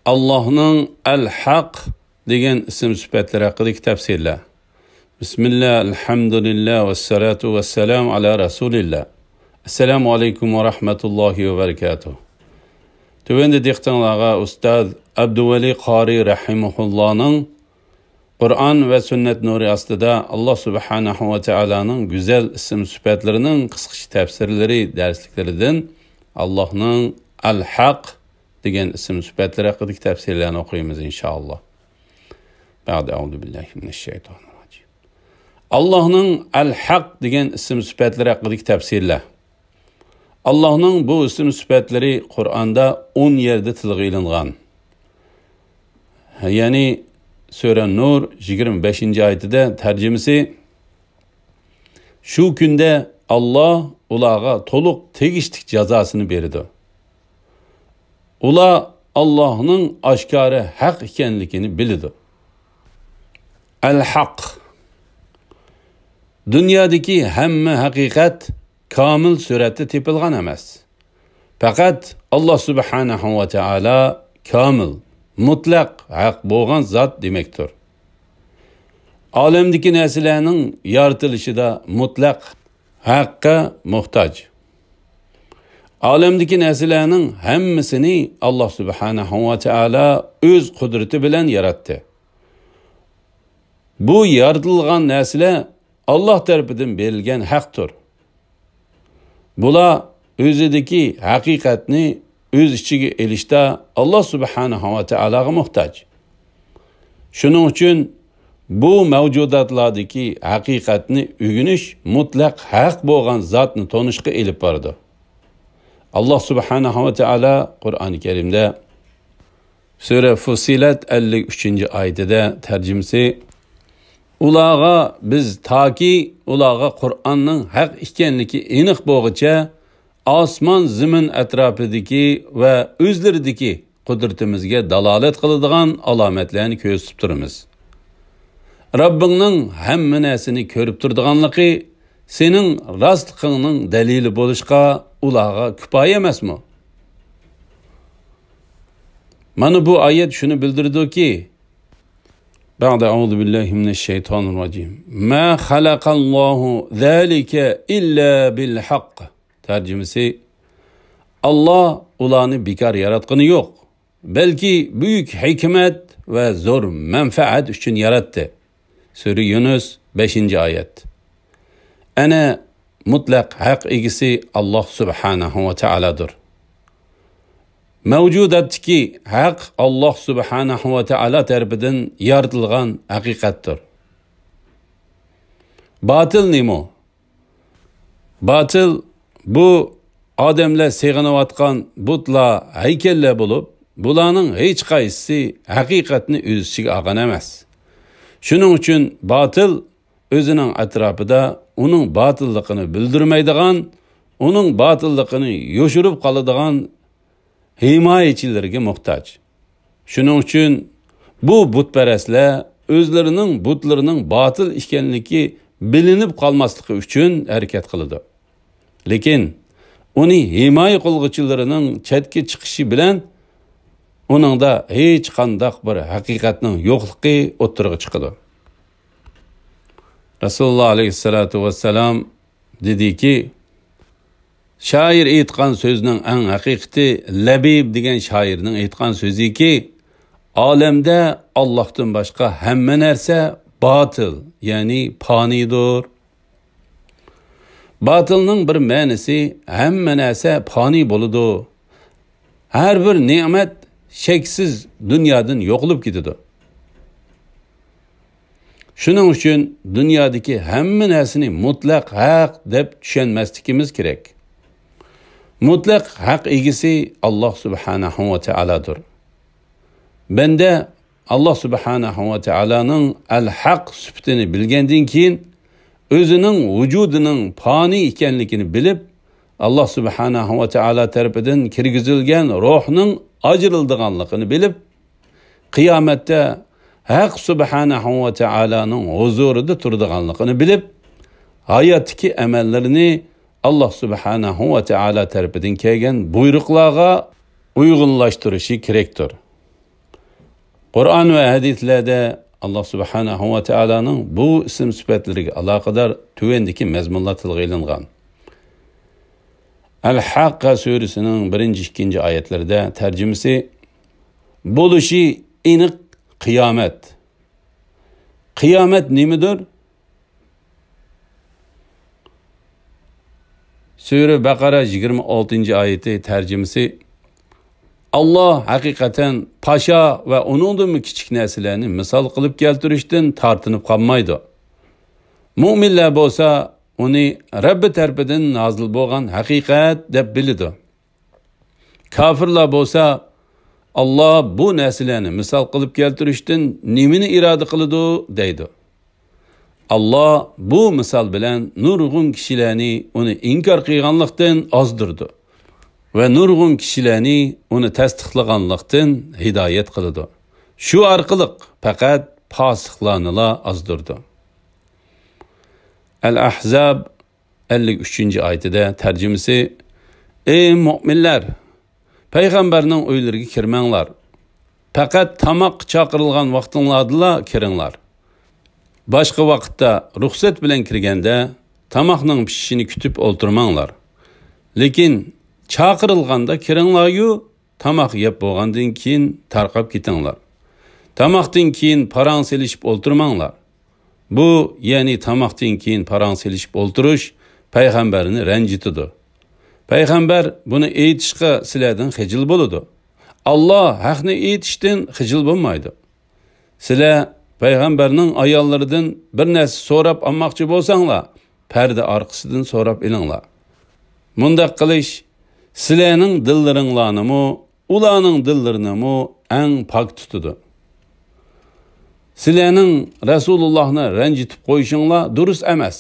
Allohning Al-Haq degan ism sifatlari haqidagi tafsirlar. Bismillah, alhamdulillah va salatu va salam ala rasulillah. Assalomu alaykum va rahmatullohi va barakatuh. Tuvende dehqonlarga Ustaz Abduvali Qori rahimahullohning Qur'on va sunnat nuri ostida Alloh subhanahu va taolaning go'zal ism sifatlarining qisqacha tafsirlari darsliklaridan Allohning Al-Haq degan ism sifatlari haqidagi tafsirlarni o'qiymiz inshaalloh. Ba'da a'udhu billahi minashshaytonirrojim. Allohning Al-Haq degan ism sifatlari haqidagi tafsirlar. Allohning bu ism sifatlari Qur'onda 10 yerda tilga ilingan. Ya'ni Sura Nur 25-oyatida tarjimasi shu kunda Alloh ularga to'liq tegishli jazosini berdi. Ular Allohning oshkora haq ekanligini bildi. Al-Haq. Dunyodagi hamma haqiqat komil suratda tepilgan emas. Faqat Alloh subhanahu va taolo komil, mutlaq haq bo'lgan zot demakdir. Olamdagi narsalarning yoritilishida mutlaq haqqa muhtoj. Olamdagi narsalarning hammasini Alloh subhanahu va taolo o'z qudrati bilan yaratdi. Bu yaratilgan narsalar Alloh tarafidan berilgan haqdir. Bular o'zidagi haqiqatni o'z ichiga elishda Alloh subhanahu va taologa muhtoj. Shuning uchun bu mavjudotlardagi haqiqatni o'rganish mutlaq haq bo'lgan zotni tanishga elib bordi. Alloh subhanahu va taolo Qur'oni Karimda Sura Fussilat 53-oyatida tarjimasi ularga biz toki ularga Qur'onning haq ekanligi aniq bo'lguncha osmon zamin atrofidagi va o'zlaridagi qudratimizga dalolat qiladigan alomatlarni ko'rsatib turamiz. Rabbingning hamma narsani ko'rib turadiganligi sening rostligingning dalili bo'lishqa ularga kifoya emasmi? Mana bu oyat shuni bildirdiki, Ba'da a'udhu billahi minashshaytonirrojim. Ma xalaqallohu zalika illa bil haqq. Tarjimasi Alloh ularni bekor yaratgani yo'q, balki buyuk hikmat va zo'r manfaat uchun yaratdi. Sura Yunus 5-oyat. Ana mutlaq haq egisi Alloh subhanahu va taolodir. Mavjudatdagi haq Alloh subhanahu va taolo tarafidan yaratilgan haqiqatdir. Batil nima? Batil bu odamlar seg'inayotgan butlar, haykallar bo'lib, bularning hech qaysisi haqiqatni o'z ichiga olgan emas. Shuning uchun batil o'zining atrofida uning batilligini bildirmaydigan, uning batilligini yoshirib qoladigan himoyachilarga muhtoj. Shuning uchun bu butparastlar o'zlarining butlarining batil ekanligi bilinib qolmasligi uchun harakat qiladi. Lekin uni himoya qilguvchilarining chetga chiqishi bilan uningda hech qanday bir haqiqatning yo'qligi o'ttirg'i chiqadi. Rasululloh alayhisolatu vassalam dediki, shoir aytgan so'zning eng haqiqati Labib degan shoirning aytgan so'ziki, olamda Allohdan boshqa hamma narsa batil, ya'ni fanidir. Batilning bir ma'nosi hamma narsa fani bo'ladi. Har bir ne'mat cheksiz dunyodan yo'qolib ketadi. Shuning uchun dunyodagi hamma narsani mutlaq haq deb tushunmasligimiz kerak. Mutlaq haq egisi Alloh subhanahu va taolodir. Banda Alloh subhanahu va taoloning al-haq sifatini bilgandan keyin o'zining vujudining fani ekanligini bilib, Alloh subhanahu va taolo tarafidan kirgizilgan ruhning ajrildiganligini bilib, qiyomatda haq subhanahu va taoloning huzurida turadiganligini bilib, hayotdagi amallarini Alloh subhanahu va taolo tarafidan kelgan buyruqlarga uyg'unlashtirishi kerakdir. Qur'on va hadislarda Alloh subhanahu va taoloning bu ism sifatlariga aloqador tuvandagi mazmunlar tilga ilingan. Al-Haqqa surasining 1-2 oyatlarida tarjimasi bo'lishi aniq qiyomat. Qiyomat nimadir? Sura Baqara 26-oyati tarjimasi Allah haqiqatan pasha va uningdan kichik narsalarni misol qilib keltirishdan tortinib qolmaydi. Mu'minlar bo'lsa, uni Rabbi tarafidan nozil bo'lgan haqiqat deb biladi. Kofirlar bo'lsa, Allah bu narsalarni misol qilib keltirishdan nimani iroda qiladi deydi. Allah bu misol bilan nurg'un kishilarni uni inkor qilganlikdan ozdirdi va nurg'un kishilarni uni tasdiqlaganlikdan hidoyat qiladi. Shu orqali faqat fosiqlarni ozdirdi. Al-Ahzab 53-oyatida tarjimasi: Ey mu'minlar, payg'ambarning uylariga kirmanglar. Faqat tamoq chaqirilgan vaqtinglarda kiringlar. Boshqa vaqtda ruxsat bilan kirganda tamoqning pishishini kutib o'ltirmanglar. Lekin chaqirilganda kiringlar-yu, tamoq yeb bo'lgandan keyin tarqab ketinglar. Tamoqdan keyin parang selishib o'ltirmanglar. Bu, ya'ni tamoqdan keyin parang selishib o'ltirish payg'ambarni ranjitidi. Payg'ambar buni aytishga sizlardan xijil bo'ladi. Alloh haqni aytishdan xijil bo'lmaydi. Sizlar payg'ambarning ayollaridan bir narsa so'rab olmoqchi bo'lsanglar, parda orqasidan so'rab ilinglar. Mundaq qilish sizlarning dillaringlarni, ularning dillarini eng pok tutadi. Sizlarning Rasulullohni ranjitib qo'yishinglar durust emas.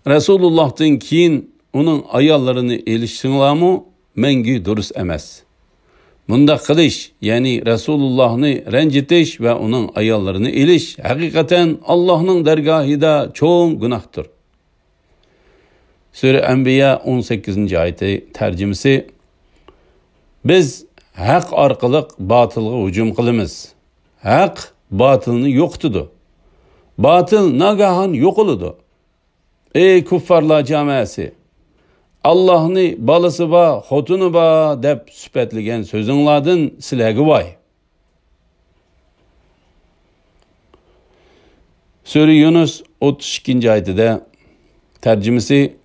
Rasulullohdan keyin uning ayollarini elishsinglarmi, mengi durust emas. Mundaq qilish, ya'ni Rasulullohni ranjitish va uning ayollarini elish haqiqatan Allohning dargohida cho'ng gunohdir. Sura Anbiya 18-oyati tarjimasi: Biz haq orqali botilga hujum qilamiz. Haq botilni yo'qitadi. Botil nagahan yo'qoladi. Ey kuffarlar jamoasi, Allah'ni balası ba, xotunu ba deb süpetligen sözünladın silegi vay. Sura Yunus 32-oyatida tarjimasi: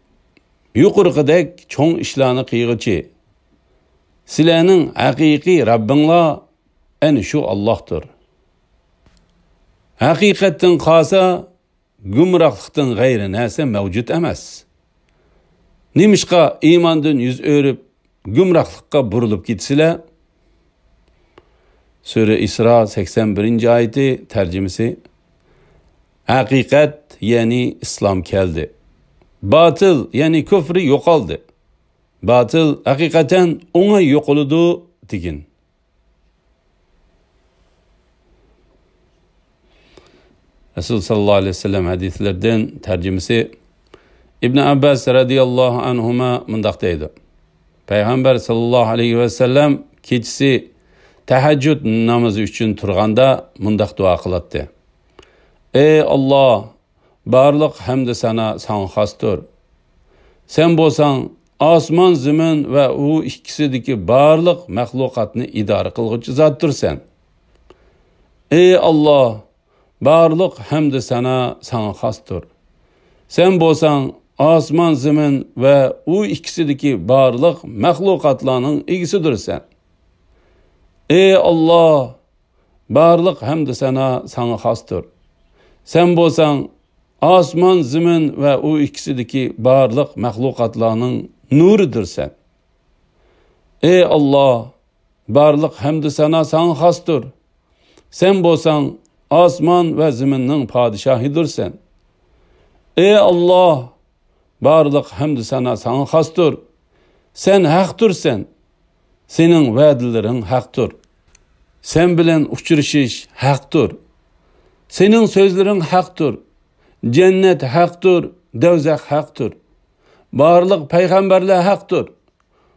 Yuqorqidek çoğ işlarni qilg'ichi. Sizlarning haqiqiy Rabbinglar ana shu Allohdir. Haqiqatdan qolsa, gumrohlikdan g'ayri narsa mavjud emas. Nimishqa imandan yüz o'rib, gumrohlikqa burilib ketsizlar? Sura Isro 81-oyati tarjimasi: Haqiqat, ya'ni islom keldi. Batil, ya'ni kufri yo'qoldi. Batil haqiqatan o'ngay yo'qoladi degan. Rasul sallallohu alayhi vasallam hadislardan tarjimasi: İbn Abbas radiyallohu anhuma mundaq deydi. Payg'ambar sallallohu alayhi vasallam kechasi tahajjud namozi uchun turganda mundaq duo qiladi. Ey Alloh, barliq hamd sana xosdir. Sen bo'lsang osmon, zamin va u ikkisidagi barliq mahluqotni idora qilguvchi zotdirsan. Ey Alloh, barliq hamd sana xosdir. Sen bo'lsang osmon, zamin va u ikkisidagi barliq mahluqotlarning egisidirsan. Ey Alloh, barliq hamd sana xosdir. Sen bo'lsang osmon, zamin va u ikkisidagi barliq mahluqotlarning nuridirsan. Ey Alloh, barliq hamd sana xosdir. Sen bo'lsang osmon va zaminning podshohidirsan. Ey Alloh, barliq hamd sana xosdir. Sen haqdirsan. Sening va'dalaring haqdir. Sen bilan uchrashish haqdir. Sening so'zlaring haqdir. Cennet haqdir, do'zax haqdir. Barliq payg'ambarlar haqdir.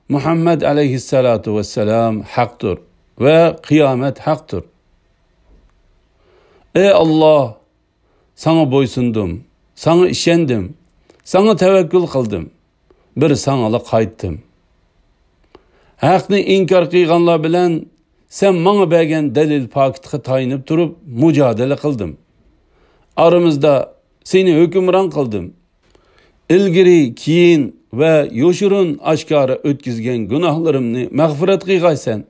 Muhammad alayhissalatu vesselam haqdir ve kıyamet haqdir. Ey Allah, sana boysundum, sana işendim, sana tevekkül kıldım, bir sanalı qaytdım. Haqni inkar qilganlar bilan sen manga bergan dalil pakitga tayinib turib mujadala qildim. Aramızda seni hükümran kıldım. İlgiri, keyin ve yoşurun aşkara ötkizgen günahlarımni mağfiret qilgaysan.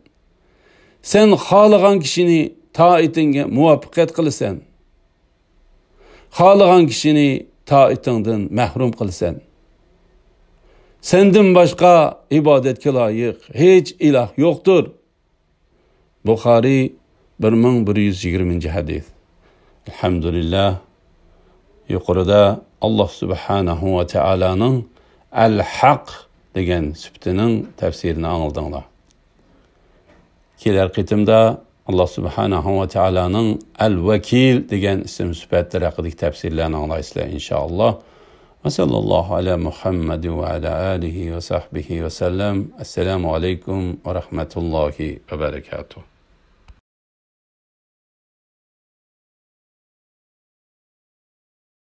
Sen xalagan kişini taatinge muvaffaqiyat qilsan. Xalagan kişini taatingdan mahrum qilsan. Senden başka ibadetke layık hiç ilah yoktur. Bukhari 1120. hadis. Elhamdülillah. Yuqorida Allah subhanahu ve Taala'nın el-haq degan sübtining tafsirini anladinglar. Kelar qitimda Allah subhanahu ve Taala'nın el-vakil degan ism sübtlari haqidagi tafsirlarni anglaysizlar inshaalloh. Ve sallallahu ala Muhammad ve ala alihi ve sahbihi ve sellem. Esselamu aleyküm ve rahmetullahi ve berekatuhu.